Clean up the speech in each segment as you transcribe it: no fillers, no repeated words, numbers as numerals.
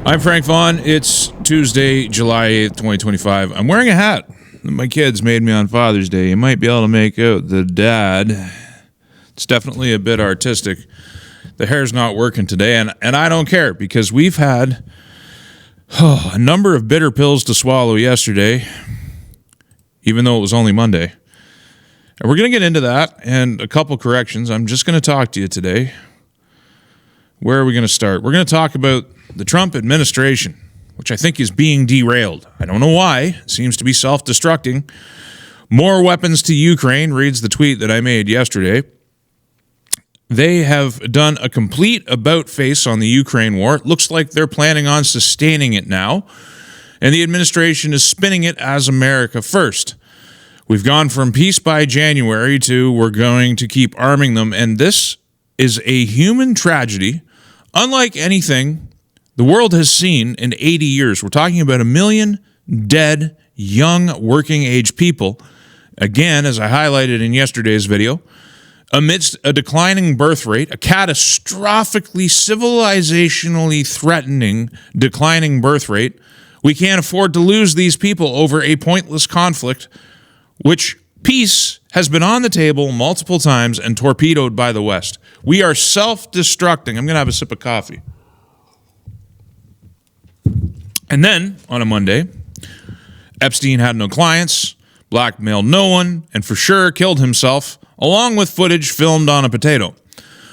I'm Frank Vaughn. It's Tuesday, July 8th, 2025. I'm wearing a hat that my kids made me on Father's Day. You might be able to make out the dad. It's definitely a bit artistic. The hair's not working today, and I don't care because we've had a number of bitter pills to swallow yesterday, even though it was only Monday. And we're going to get into that and a couple corrections. I'm just going to talk to you today. Where are we going to start? We're going to talk about the Trump administration, which I think is being derailed. I don't know why. It seems to be self-destructing. More weapons to Ukraine, reads the tweet that I made yesterday. They have done a complete about-face on the Ukraine war. It looks like they're planning on sustaining it now, and the administration is spinning it as America first. We've gone from peace by January to we're going to keep arming them, and this is a human tragedy unlike anything the world has seen in 80 years. We're talking about 1 million dead, young, working-age people, again, as I highlighted in yesterday's video, amidst a declining birth rate, a catastrophically, civilizationally threatening declining birth rate. We can't afford to lose these people over a pointless conflict, which peace has been on the table multiple times and torpedoed by the West. We are self-destructing. I'm going to have a sip of coffee. And then, on a Monday, Epstein had no clients, blackmailed no one, and for sure killed himself, along with footage filmed on a potato.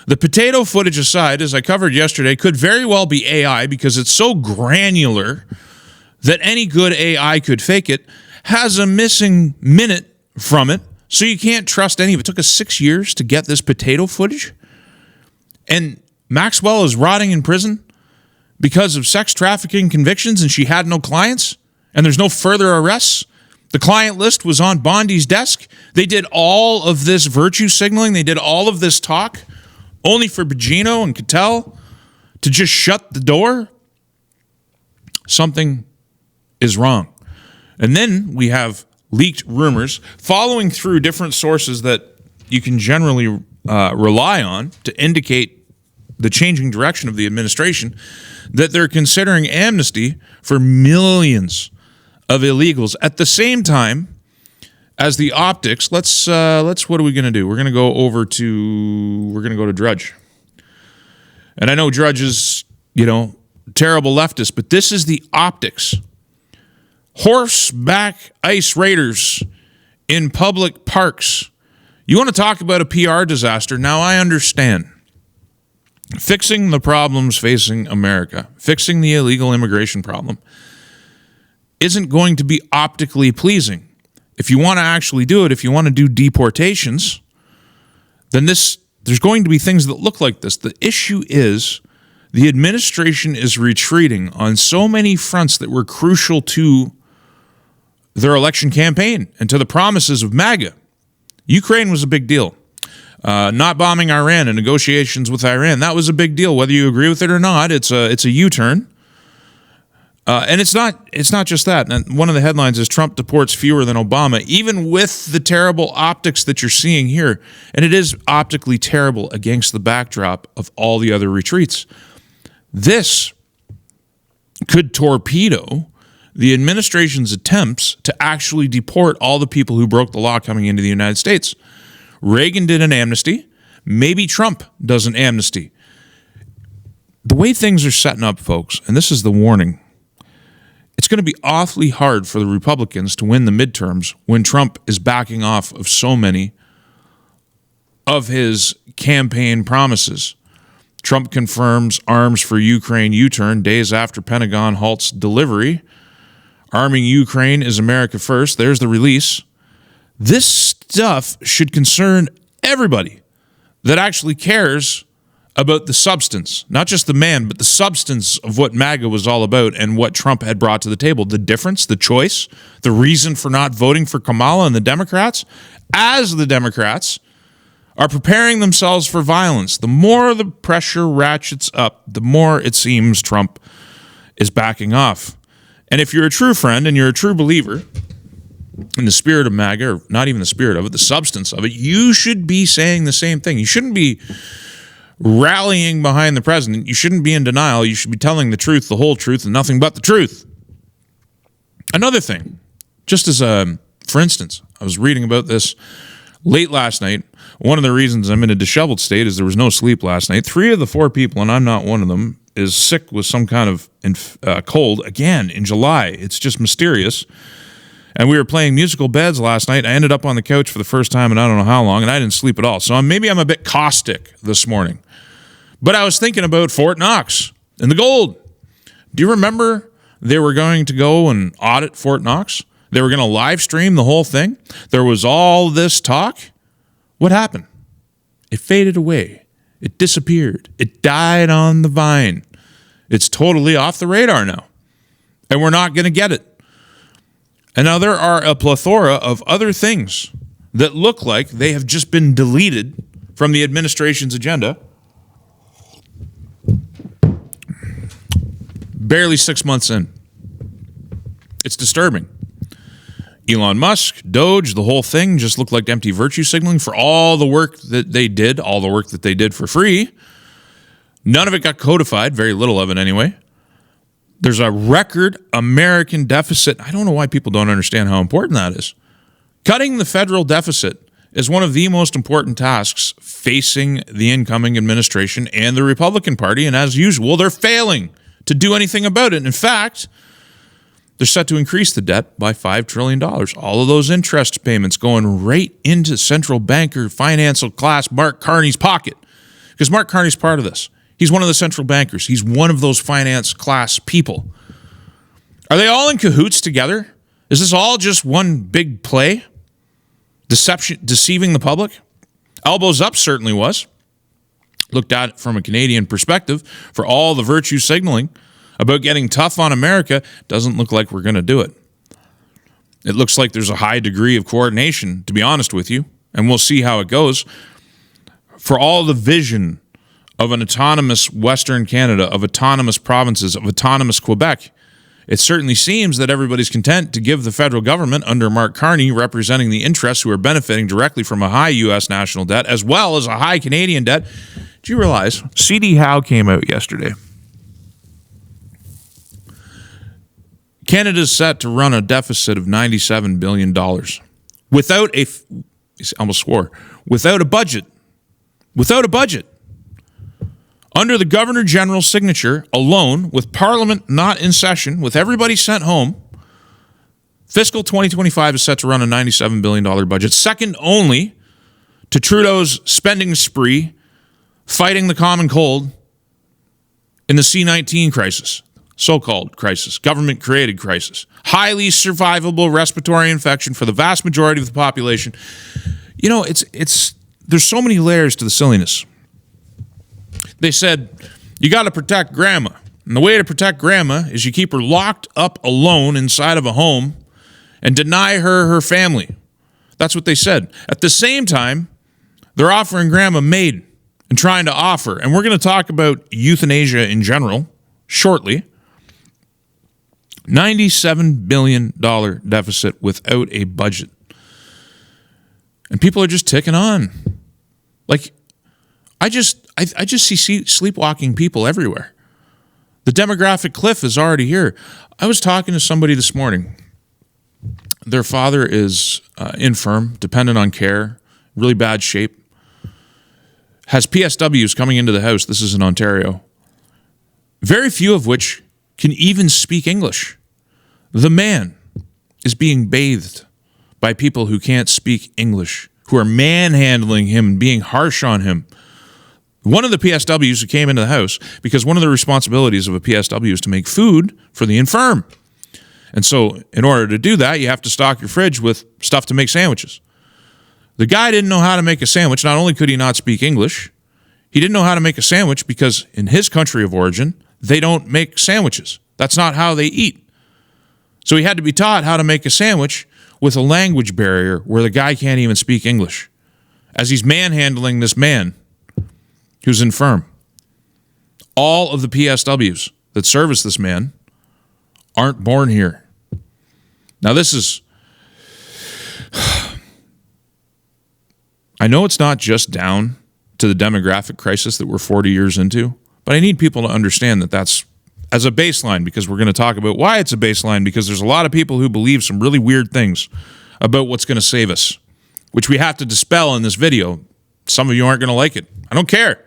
The potato footage aside, as I covered yesterday, could very well be AI because it's so granular that any good AI could fake it, has a missing minute from it, so you can't trust any of it. It took us 6 years to get this potato footage, and Maxwell is rotting in prison because of sex trafficking convictions, and she had no clients, and there's no further arrests. The client list was on Bondi's desk. They did all of this virtue signaling. They did all of this talk, only for Bogino and Cattell to just shut the door. Something is wrong. And then we have leaked rumors following through different sources that you can generally rely on to indicate the changing direction of the administration, that they're considering amnesty for millions of illegals at the same time as the optics. Let's what are we going to do? We're going to go to Drudge. And I know Drudge is, terrible leftist, but this is the optics. Horseback ice raiders in public parks. You want to talk about a PR disaster? Now I understand. Fixing the problems facing America, fixing the illegal immigration problem, isn't going to be optically pleasing. If you want to actually do it, if you want to do deportations, then there's going to be things that look like this. The issue is the administration is retreating on so many fronts that were crucial to their election campaign and to the promises of MAGA. Ukraine was a big deal. Not bombing Iran and negotiations with Iran, that was a big deal. Whether you agree with it or not, it's a U-turn. And it's not just that. And one of the headlines is Trump deports fewer than Obama, even with the terrible optics that you're seeing here. And it is optically terrible against the backdrop of all the other retreats. This could torpedo the administration's attempts to actually deport all the people who broke the law coming into the United States. Reagan did an amnesty. Maybe Trump does an amnesty. The way things are setting up, folks, and this is the warning, it's going to be awfully hard for the Republicans to win the midterms when Trump is backing off of so many of his campaign promises. Trump confirms arms for Ukraine U-turn days after Pentagon halts delivery. Arming Ukraine is America first. There's the release. This stuff should concern everybody that actually cares about the substance, not just the man, but the substance of what MAGA was all about and what Trump had brought to the table. The difference, the choice, the reason for not voting for Kamala and the Democrats, as the Democrats are preparing themselves for violence. The more the pressure ratchets up, the more it seems Trump is backing off. And if you're a true friend and you're a true believer in the spirit of MAGA, or not even the spirit of it, the substance of it, you should be saying the same thing. You shouldn't be rallying behind the president, you shouldn't be in denial. You should be telling the truth, the whole truth, and nothing but the truth. Another thing, just as for instance, I was reading about this late last night. One of the reasons I'm in a disheveled state is there was no sleep last night. 3 of the 4 people, and I'm not one of them, is sick with some kind of cold, again, in July. It's just mysterious. And we were playing musical beds last night. I ended up on the couch for the first time in I don't know how long, and I didn't sleep at all. So maybe I'm a bit caustic this morning. But I was thinking about Fort Knox and the gold. Do you remember they were going to go and audit Fort Knox? They were going to live stream the whole thing. There was all this talk. What happened? It faded away. It disappeared. It died on the vine. It's totally off the radar now. And we're not going to get it. And now there are a plethora of other things that look like they have just been deleted from the administration's agenda. Barely 6 months in. It's disturbing. Elon Musk, Doge, the whole thing just looked like empty virtue signaling for all the work that they did, all the work that they did for free. None of it got codified, very little of it anyway. There's a record American deficit. I don't know why people don't understand how important that is. Cutting the federal deficit is one of the most important tasks facing the incoming administration and the Republican Party, and as usual, they're failing to do anything about it. In fact, they're set to increase the debt by $5 trillion. All of those interest payments going right into central banker, financial class Mark Carney's pocket. Because Mark Carney's part of this. He's one of the central bankers. He's one of those finance class people. Are they all in cahoots together? Is this all just one big play? Deceiving the public? Elbows Up certainly was. Looked at it from a Canadian perspective for all the virtue signaling about getting tough on America. Doesn't look like we're going to do it. It looks like there's a high degree of coordination, to be honest with you, and we'll see how it goes. For all the vision of an autonomous Western Canada, of autonomous provinces, of autonomous Quebec, it certainly seems that everybody's content to give the federal government under Mark Carney, representing the interests who are benefiting directly from a high U.S. national debt as well as a high Canadian debt. Do you realize C.D. Howe came out yesterday? Canada's set to run a deficit of $97 billion without without a budget. Without a budget. Under the Governor General's signature alone, with Parliament not in session, with everybody sent home, Fiscal 2025 is set to run a $97 billion budget, second only to Trudeau's spending spree fighting the common cold in the C-19 crisis. So-called crisis, government-created crisis, highly survivable respiratory infection for the vast majority of the population. You know, there's so many layers to the silliness. They said, you got to protect grandma. And the way to protect grandma is you keep her locked up alone inside of a home and deny her family. That's what they said. At the same time, they're offering grandma Maiden and trying to offer, and we're going to talk about euthanasia in general shortly, $97 billion deficit without a budget. And people are just ticking on. Like, I just see sleepwalking people everywhere. The demographic cliff is already here. I was talking to somebody this morning. Their father is infirm, dependent on care, really bad shape, has PSWs coming into the house. This is in Ontario. Very few of which can even speak English. The man is being bathed by people who can't speak English, who are manhandling him and being harsh on him. One of the PSWs who came into the house, because one of the responsibilities of a PSW is to make food for the infirm. And so in order to do that, you have to stock your fridge with stuff to make sandwiches. The guy didn't know how to make a sandwich. Not only could he not speak English, he didn't know how to make a sandwich because in his country of origin, they don't make sandwiches. That's not how they eat. So he had to be taught how to make a sandwich with a language barrier where the guy can't even speak English as he's manhandling this man who's infirm. All of the PSWs that service this man aren't born here. Now this is, I know it's not just down to the demographic crisis that we're 40 years into. But I need people to understand that that's as a baseline, because we're going to talk about why it's a baseline, because there's a lot of people who believe some really weird things about what's going to save us, which we have to dispel in this video. Some of you aren't going to like it. I don't care.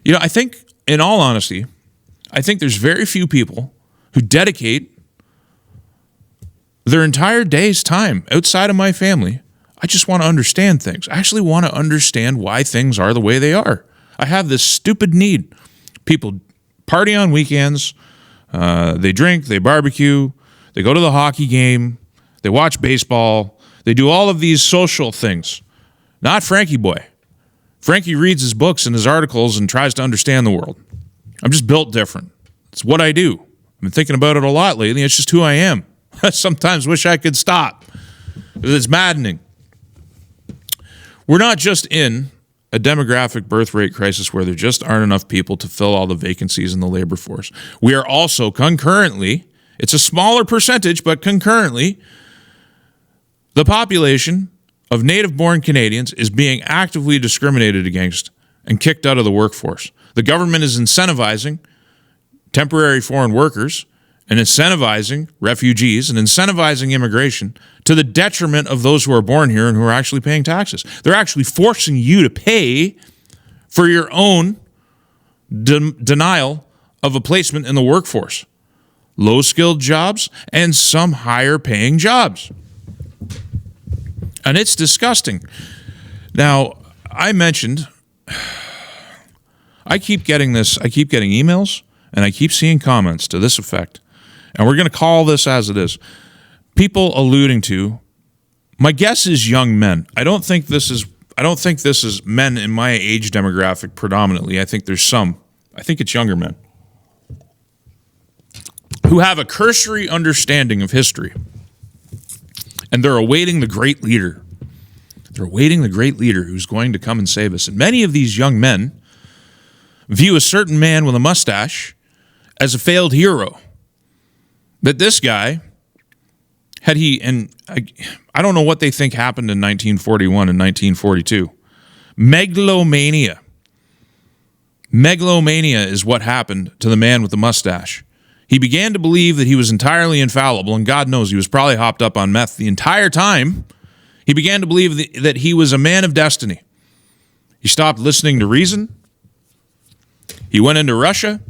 You know, I think, in all honesty, I think there's very few people who dedicate their entire day's time outside of my family. I just want to understand things. I actually want to understand why things are the way they are. I have this stupid need. People party on weekends. They drink, they barbecue, they go to the hockey game, they watch baseball. They do all of these social things. Not Frankie Boy. Frankie reads his books and his articles and tries to understand the world. I'm just built different. It's what I do. I've been thinking about it a lot lately. It's just who I am. I sometimes wish I could stop. It's maddening. We're not just in a demographic birth rate crisis where there just aren't enough people to fill all the vacancies in the labor force. We are also concurrently, it's a smaller percentage, but concurrently, the population of native-born Canadians is being actively discriminated against and kicked out of the workforce. The government is incentivizing temporary foreign workers and incentivizing refugees and incentivizing immigration to the detriment of those who are born here and who are actually paying taxes. They're actually forcing you to pay for your own denial of a placement in the workforce. Low-skilled jobs and some higher-paying jobs. And it's disgusting. Now, I mentioned, I keep getting emails, and I keep seeing comments to this effect. And we're going to call this as it is. People alluding to, my guess is young men. I don't think this is men in my age demographic predominantly. I think it's younger men who have a cursory understanding of history. And they're awaiting the great leader. They're awaiting the great leader who's going to come and save us. And many of these young men view a certain man with a mustache as a failed hero. That this guy, I don't know what they think happened in 1941 and 1942. Megalomania. Megalomania is what happened to the man with the mustache. He began to believe that he was entirely infallible, and God knows he was probably hopped up on meth the entire time. He began to believe that he was a man of destiny. He stopped listening to reason. He went into Russia.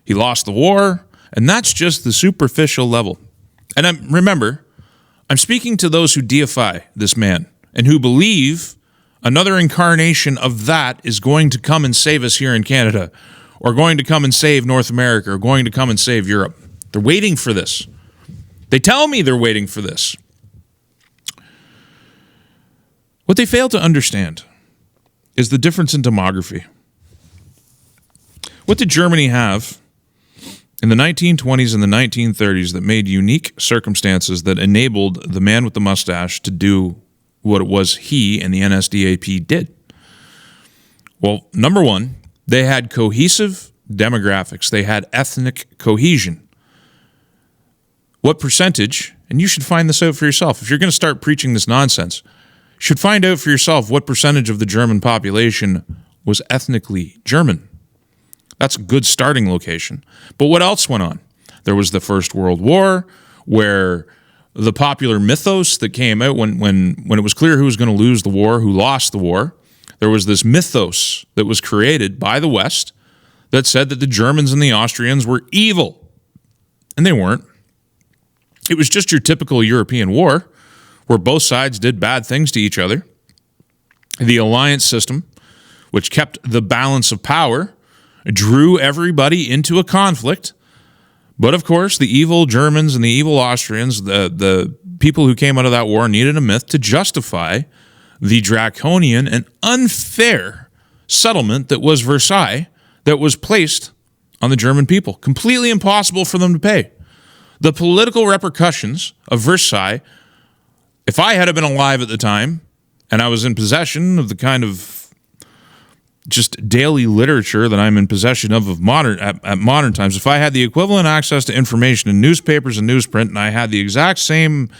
He lost the war. And that's just the superficial level. And remember, I'm speaking to those who deify this man and who believe another incarnation of that is going to come and save us here in Canada, or going to come and save North America, or going to come and save Europe. They're waiting for this. They tell me they're waiting for this. What they fail to understand is the difference in demography. What did Germany have in the 1920s and the 1930s that made unique circumstances that enabled the man with the mustache to do what it was he and the NSDAP did? Well, number one, they had cohesive demographics. They had ethnic cohesion. What percentage, and you should find this out for yourself. If you're going to start preaching this nonsense, you should find out for yourself what percentage of the German population was ethnically German. That's a good starting location. But what else went on? There was the First World War, where the popular mythos that came out when it was clear who was going to lose the war, who lost the war, there was this mythos that was created by the West that said that the Germans and the Austrians were evil. And they weren't. It was just your typical European war where both sides did bad things to each other. The alliance system, which kept the balance of power, drew everybody into a conflict. But of course, the evil Germans and the evil Austrians, the people who came out of that war, needed a myth to justify the draconian and unfair settlement that was Versailles, that was placed on the German people. Completely impossible for them to pay. The political repercussions of Versailles, if I had been alive at the time, and I was in possession of the kind of just daily literature that I'm in possession of at modern times, if I had the equivalent access to information in newspapers and newsprint, and I had the exact same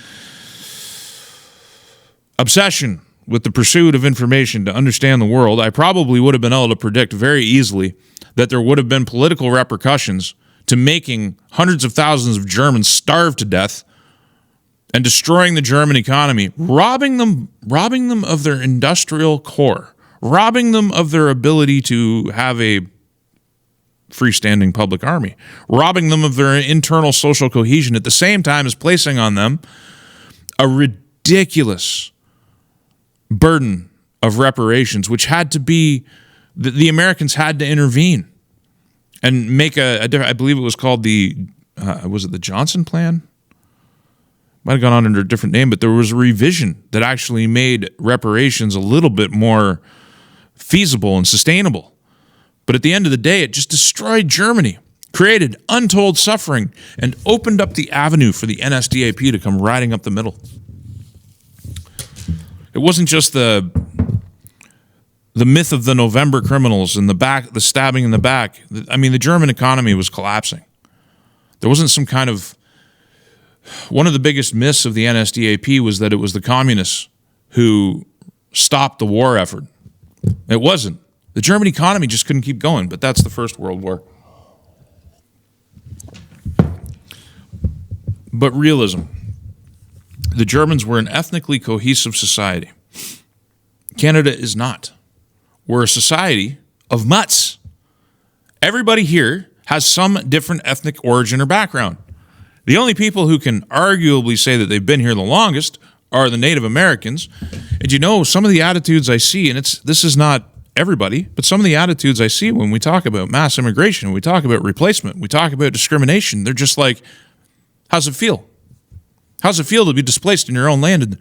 obsession with the pursuit of information to understand the world, I probably would have been able to predict very easily that there would have been political repercussions to making hundreds of thousands of Germans starve to death and destroying the German economy, robbing them of their industrial core, robbing them of their ability to have a freestanding public army, robbing them of their internal social cohesion, at the same time as placing on them a ridiculous burden of reparations, which had to be, the Americans had to intervene and make a different, I believe it was called was it the Johnson Plan? Might have gone on under a different name, but there was a revision that actually made reparations a little bit more feasible and sustainable. But at the end of the day, it just destroyed Germany, created untold suffering, and opened up the avenue for the NSDAP to come riding up the middle. It wasn't just the myth of the November criminals and the stabbing in the back. I mean, the German economy was collapsing. There wasn't some kind of... One of the biggest myths of the NSDAP was that it was the communists who stopped the war effort. It wasn't. The German economy just couldn't keep going, but that's the First World War. But realism. The Germans were an ethnically cohesive society. Canada is not. We're a society of mutts. Everybody here has some different ethnic origin or background. The only people who can arguably say that they've been here the longest are the Native Americans. And you know, some of the attitudes I see, and this is not everybody, but some of the attitudes I see when we talk about mass immigration, we talk about replacement, we talk about discrimination, they're just like, how's it feel? How's it feel to be displaced in your own land? And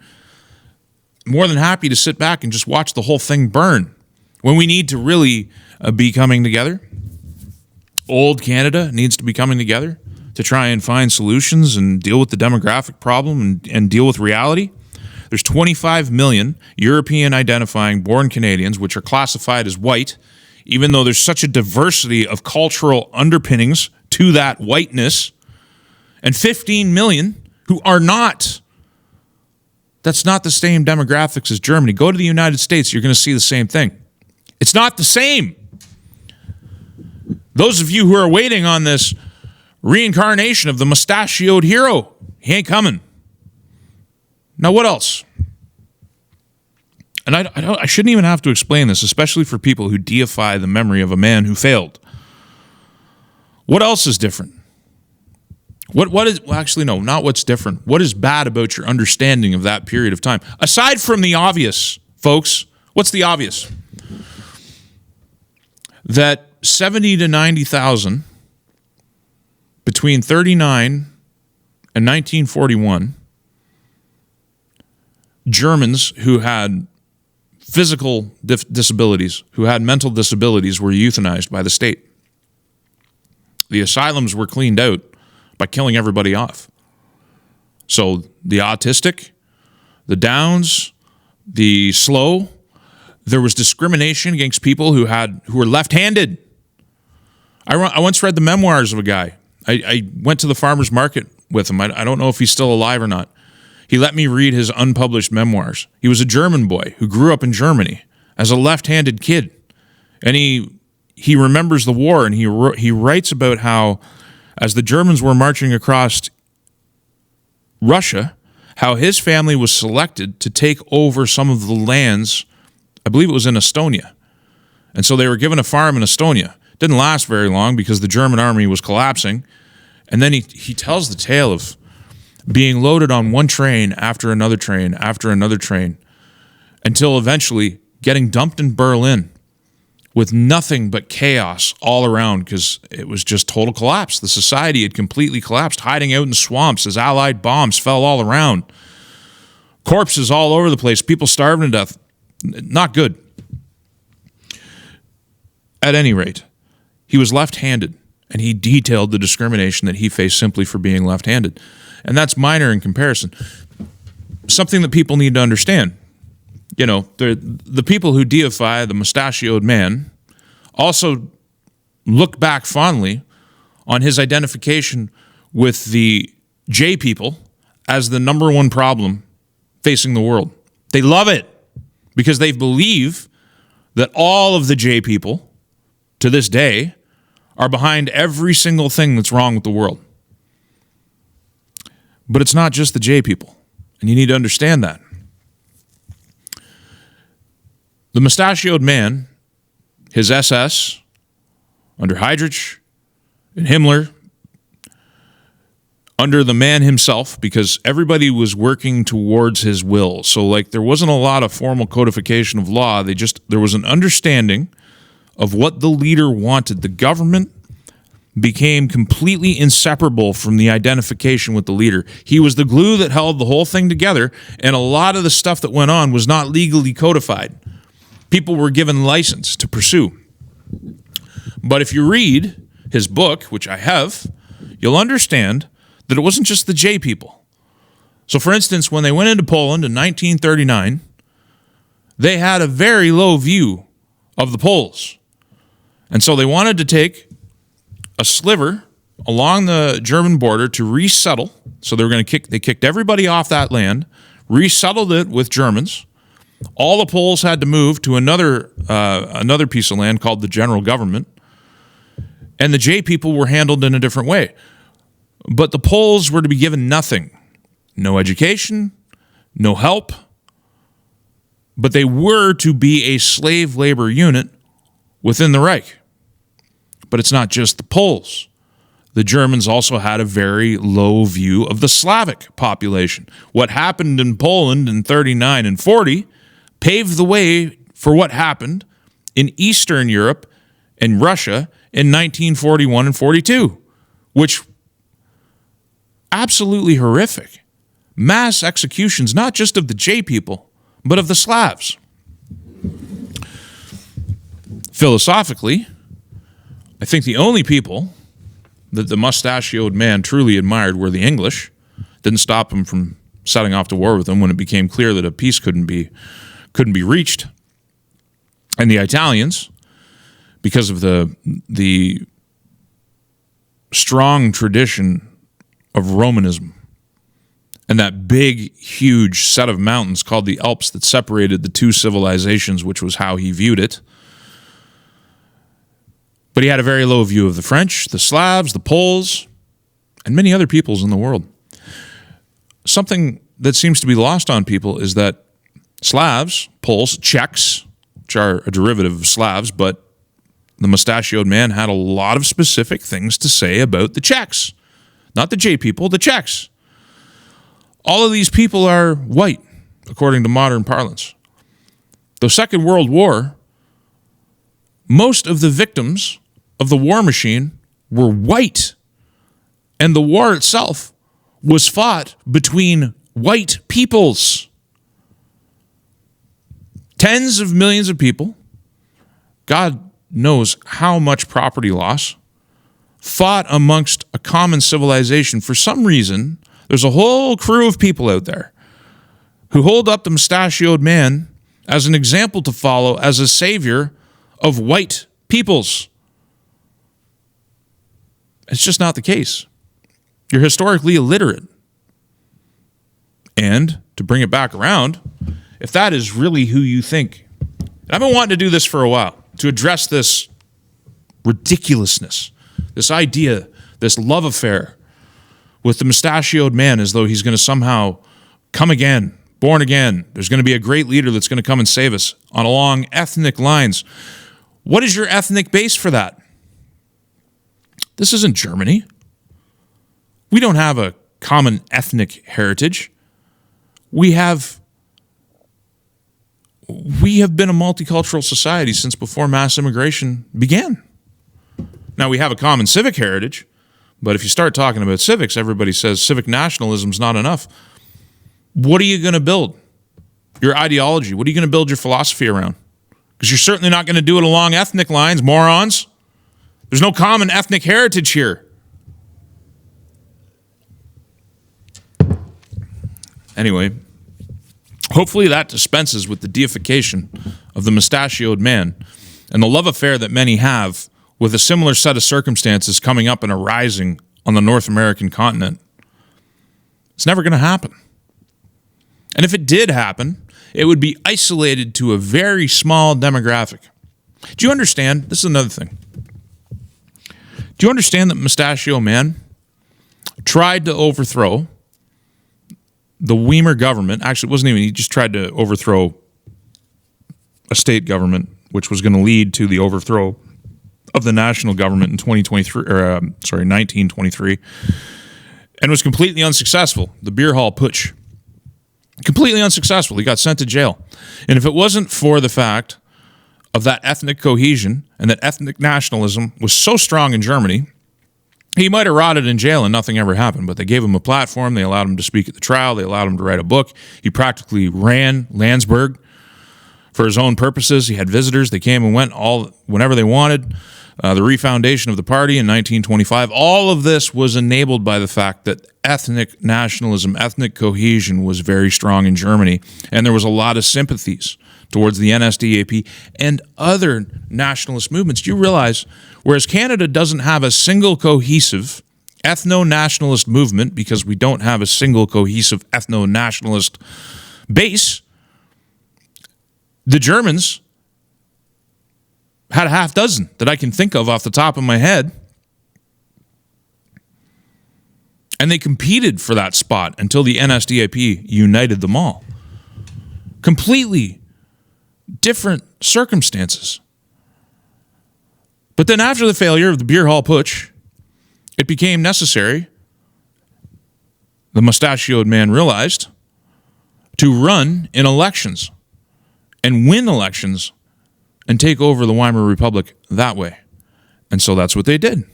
more than happy to sit back and just watch the whole thing burn when we need to really be coming together. Old Canada needs to be coming together to try and find solutions and deal with the demographic problem and deal with reality. There's 25 million European identifying born Canadians, which are classified as white, even though there's such a diversity of cultural underpinnings to that whiteness, and 15 million who are not. That's not the same demographics as Germany. Go to the United States, you're going to see the same thing. It's not the same. Those of you who are waiting on this reincarnation of the mustachioed hero, he ain't coming. Now, what else? And I shouldn't even have to explain this, especially for people who deify the memory of a man who failed. What else is different? What is, well, actually, no, not what's different. What is bad about your understanding of that period of time? Aside from the obvious, folks, what's the obvious? That 70 to 90,000 between 39 and 1941 Germans who had physical disabilities, who had mental disabilities, were euthanized by the state. The asylums were cleaned out by killing everybody off. So the autistic, the Downs, the slow, there was discrimination against people who were left-handed. I once read the memoirs of a guy. I went to the farmer's market with him. I don't know if he's still alive or not. He let me read his unpublished memoirs. He was a German boy who grew up in Germany as a left-handed kid. And he remembers the war, and he writes about how, as the Germans were marching across Russia, how his family was selected to take over some of the lands, I believe it was in Estonia. And so they were given a farm in Estonia. Didn't last very long because the German army was collapsing. And then he tells the tale of being loaded on one train after another train after another train until eventually getting dumped in Berlin with nothing but chaos all around because it was just total collapse. The society had completely collapsed, hiding out in swamps as Allied bombs fell all around. Corpses all over the place, people starving to death. Not good. At any rate, he was left-handed, and he detailed the discrimination that he faced simply for being left-handed. And that's minor in comparison. Something that people need to understand. You know, the people who deify the mustachioed man also look back fondly on his identification with the J people as the number one problem facing the world. They love it. because they believe that all of the J people to this day are behind every single thing that's wrong with the world. But it's not just the J people, and you need to understand that. The mustachioed man, his SS, under Heydrich and Himmler, under the man himself, because everybody was working towards his will. So, like, there wasn't a lot of formal codification of law. There was an understanding of what the leader wanted. The government became completely inseparable from the identification with the leader. He was the glue that held the whole thing together, and a lot of the stuff that went on was not legally codified. People were given license to pursue. But if you read his book, which I have, you'll understand that it wasn't just the J people. So, for instance, when they went into Poland in 1939, they had a very low view of the Poles. And so they wanted to take a sliver along the German border to resettle. So they kicked everybody off that land, resettled it with Germans. All the Poles had to move to another piece of land called the General Government. And the J people were handled in a different way. But the Poles were to be given nothing. No education, no help. But they were to be a slave labor unit within the Reich. But it's not just the Poles. The Germans also had a very low view of the Slavic population. What happened in Poland in 39 and 40 paved the way for what happened in Eastern Europe and Russia in 1941 and 42, which absolutely horrific. Mass executions, not just of the J people, but of the Slavs. Philosophically, I think the only people that the mustachioed man truly admired were the English. Didn't stop him from setting off to war with them when it became clear that a peace couldn't be reached. And the Italians, because of the strong tradition of Romanism and that big, huge set of mountains called the Alps that separated the two civilizations, which was how he viewed it. But he had a very low view of the French, the Slavs, the Poles, and many other peoples in the world. Something that seems to be lost on people is that Slavs, Poles, Czechs, which are a derivative of Slavs, but the mustachioed man had a lot of specific things to say about the Czechs. Not the J people, the Czechs. All of these people are white, according to modern parlance. The Second World War, most of the victims of the war machine were white. And the war itself was fought between white peoples. Tens of millions of people, God knows how much property loss, fought amongst a common civilization. For some reason, there's a whole crew of people out there who hold up the mustachioed man as an example to follow, as a savior of white peoples. It's just not the case. You're historically illiterate. And to bring it back around, if that is really who you think, and I've been wanting to do this for a while, to address this ridiculousness, this idea, this love affair with the mustachioed man as though he's going to somehow come again, born again. There's going to be a great leader that's going to come and save us on along ethnic lines. What is your ethnic base for that? This isn't Germany. We don't have a common ethnic heritage. We have been a multicultural society since before mass immigration began. Now, we have a common civic heritage, but if you start talking about civics, everybody says civic nationalism is not enough. What are you going to build? Your ideology. What are you going to build your philosophy around? Because you're certainly not going to do it along ethnic lines, morons. There's no common ethnic heritage here. Anyway, hopefully that dispenses with the deification of the mustachioed man and the love affair that many have with a similar set of circumstances coming up and arising on the North American continent. It's never going to happen. And if it did happen, It would be isolated to a very small demographic. Do you understand? This is another thing. Do you understand that Mustachio Man tried to overthrow the Weimer government? Actually, it wasn't even, he just tried to overthrow a state government, which was going to lead to the overthrow of the national government in 1923, and was completely unsuccessful. The beer hall putsch. Completely unsuccessful. He got sent to jail. And if it wasn't for the fact of that ethnic cohesion and that ethnic nationalism was so strong in Germany, he might have rotted in jail and nothing ever happened. But they gave him a platform. They allowed him to speak at the trial. They allowed him to write a book. He practically ran Landsberg for his own purposes. He had visitors. They came and went whenever they wanted. The refoundation of the party in 1925. All of this was enabled by the fact that ethnic nationalism, ethnic cohesion was very strong in Germany. And there was a lot of sympathies towards the NSDAP and other nationalist movements. Do you realize, whereas Canada doesn't have a single cohesive ethno-nationalist movement because we don't have a single cohesive ethno-nationalist base, the Germans had a half dozen that I can think of off the top of my head. And they competed for that spot until the NSDAP united them all. Completely different circumstances. But then after the failure of the beer hall putsch, it became necessary, the mustachioed man realized, to run in elections and win elections and take over the Weimar Republic that way. And so that's what they did.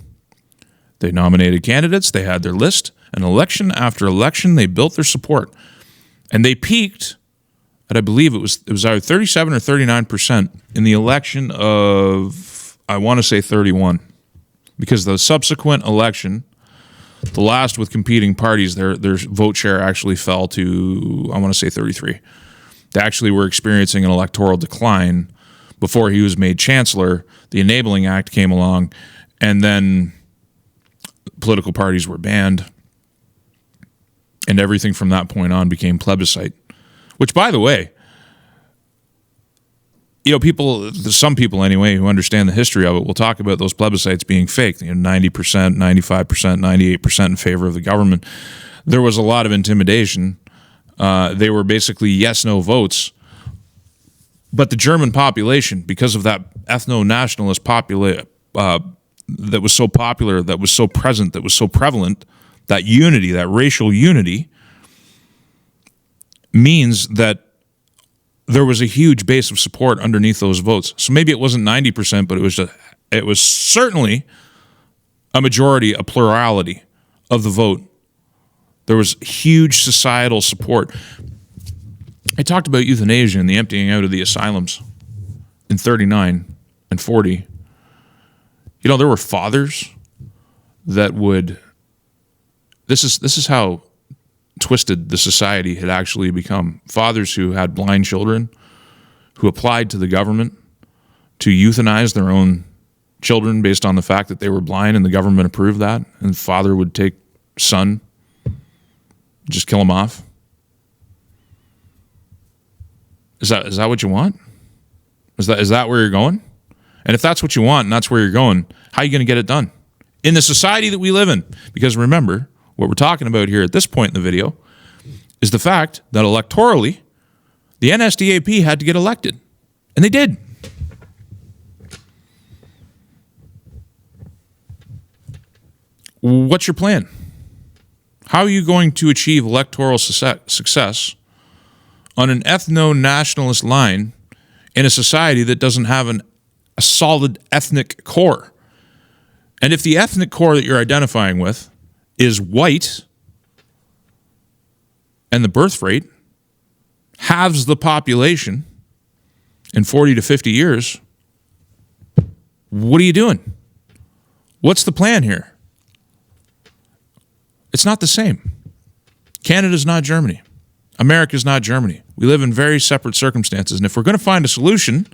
They nominated candidates, they had their list, and election after election, they built their support. And they peaked at, I believe it was either 37 or 39% in the election of, I want to say 31. Because the subsequent election, the last with competing parties, their vote share actually fell to, I want to say 33. They actually were experiencing an electoral decline before he was made chancellor. The Enabling Act came along, and then political parties were banned, and everything from that point on became plebiscite. Which, by the way, some people anyway who understand the history of it will talk about those plebiscites being fake. 90%, 95%, 98% in favor of the government. There was a lot of intimidation. They were basically yes/no votes. But the German population, because of that ethno-nationalist that was so popular, that was so present, that was so prevalent, that unity, that racial unity, means that there was a huge base of support underneath those votes. So maybe it wasn't 90%, but it was certainly a majority, a plurality of the vote. There was huge societal support. I talked about euthanasia and the emptying out of the asylums in 39 and 40. There were fathers that would... This is how twisted the society had actually become. Fathers who had blind children, who applied to the government to euthanize their own children based on the fact that they were blind, and the government approved that, and the father would take son, just kill him off. Is that what you want? Is that where you're going? And if that's what you want and that's where you're going, how are you going to get it done? In the society that we live in. Because remember, what we're talking about here at this point in the video is the fact that electorally, the NSDAP had to get elected. And they did. What's your plan? How are you going to achieve electoral success on an ethno-nationalist line in a society that doesn't have a solid ethnic core? And if the ethnic core that you're identifying with is white, and the birth rate halves the population in 40 to 50 years, what are you doing? What's the plan here? It's not the same. Canada's not Germany. America's not Germany. We live in very separate circumstances. And if we're going to find a solution,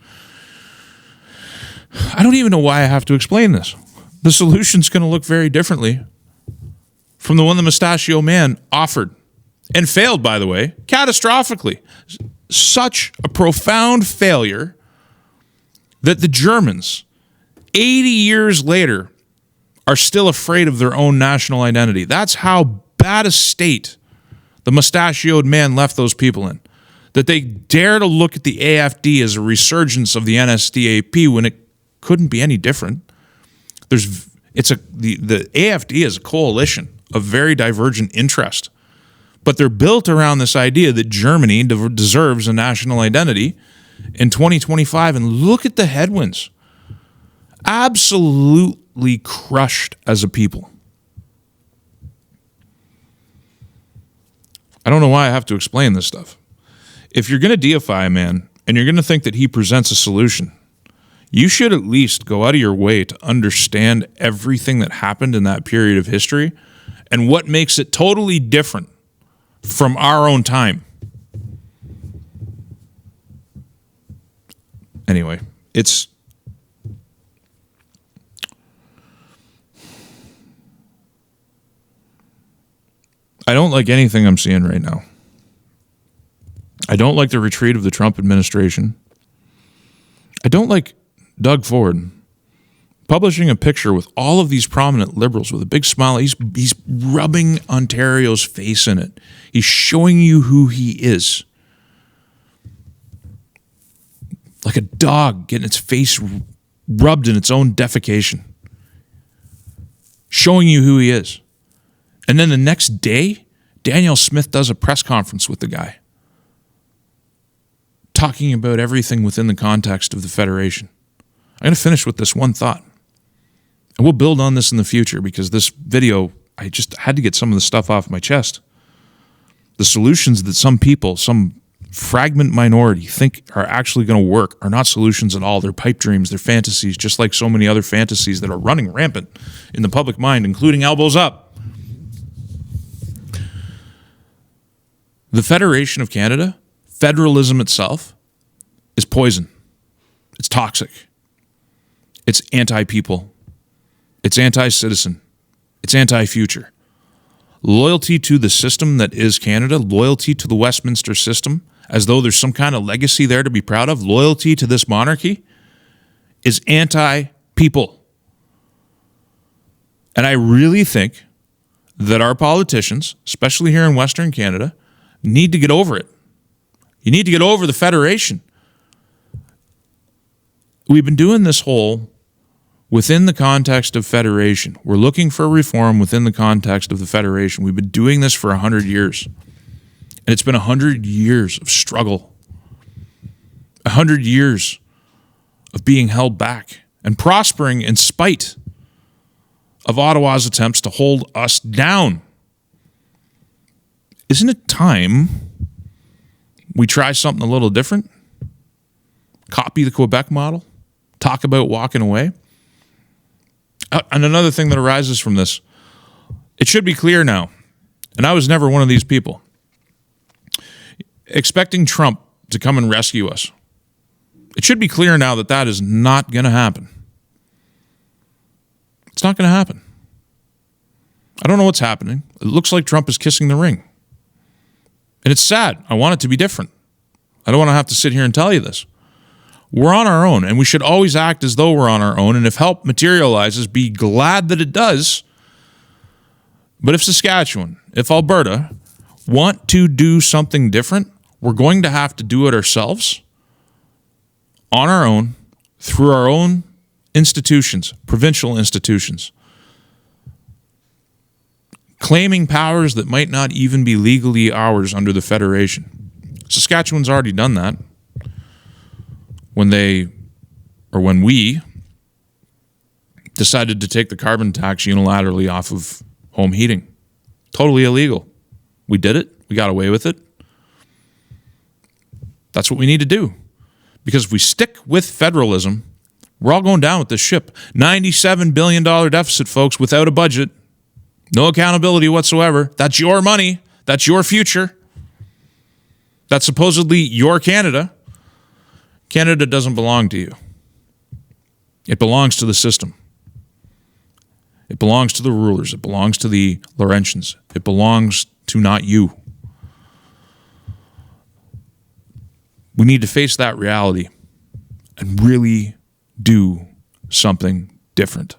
I don't even know why I have to explain this. The solution's going to look very differently from the one the Mustachio Man offered. And failed, by the way, catastrophically. such a profound failure that the Germans, 80 years later, are still afraid of their own national identity. That's how bad a state the mustachioed man left those people in, that they dare to look at the AFD as a resurgence of the NSDAP when it couldn't be any different. The AFD is a coalition of very divergent interest, but they're built around this idea that Germany deserves a national identity in 2025. And look at the headwinds. Absolutely crushed as a people. I don't know why I have to explain this stuff. If you're going to deify a man and you're going to think that he presents a solution, you should at least go out of your way to understand everything that happened in that period of history and what makes it totally different from our own time. Anyway, I don't like anything I'm seeing right now. I don't like the retreat of the Trump administration. I don't like Doug Ford publishing a picture with all of these prominent liberals with a big smile. He's rubbing Ontario's face in it. He's showing you who he is. Like a dog getting its face rubbed in its own defecation. Showing you who he is. And then the next day, Danielle Smith does a press conference with the guy, talking about everything within the context of the Federation. I'm going to finish with this one thought. And we'll build on this in the future because this video, I just had to get some of the stuff off my chest. The solutions that some people, some fragment minority think are actually going to work are not solutions at all. They're pipe dreams, they're fantasies, just like so many other fantasies that are running rampant in the public mind, including elbows up. The Federation of Canada, federalism itself, is poison. It's toxic. It's anti-people. It's anti-citizen. It's anti-future. Loyalty to the system that is Canada, loyalty to the Westminster system, as though there's some kind of legacy there to be proud of, loyalty to this monarchy, is anti-people. And I really think that our politicians, especially here in Western Canada, need to get over it. You need to get over the Federation. We've been doing this whole within the context of Federation. We're looking for reform within the context of the Federation. We've been doing this for 100 years. And it's been 100 years of struggle. 100 years of being held back and prospering in spite of Ottawa's attempts to hold us down. Isn't it time we try something a little different? Copy the Quebec model? Talk about walking away? And another thing that arises from this, it should be clear now, and I was never one of these people, expecting Trump to come and rescue us. It should be clear now that that is not going to happen. It's not going to happen. I don't know what's happening. It looks like Trump is kissing the ring. And it's sad. I want it to be different. I don't want to have to sit here and tell you this. We're on our own, and we should always act as though we're on our own. And if help materializes, be glad that it does. But if Saskatchewan, if Alberta want to do something different, we're going to have to do it ourselves, on our own, through our own institutions, provincial institutions, claiming powers that might not even be legally ours under the Federation. Saskatchewan's already done that when we decided to take the carbon tax unilaterally off of home heating. Totally illegal. We did it. We got away with it. That's what we need to do. Because if we stick with federalism, we're all going down with this ship. $97 billion deficit, folks, without a budget. No accountability whatsoever. That's your money. That's your future. That's supposedly your Canada. Canada doesn't belong to you. It belongs to the system. It belongs to the rulers. It belongs to the Laurentians. It belongs to not you. We need to face that reality and really do something different.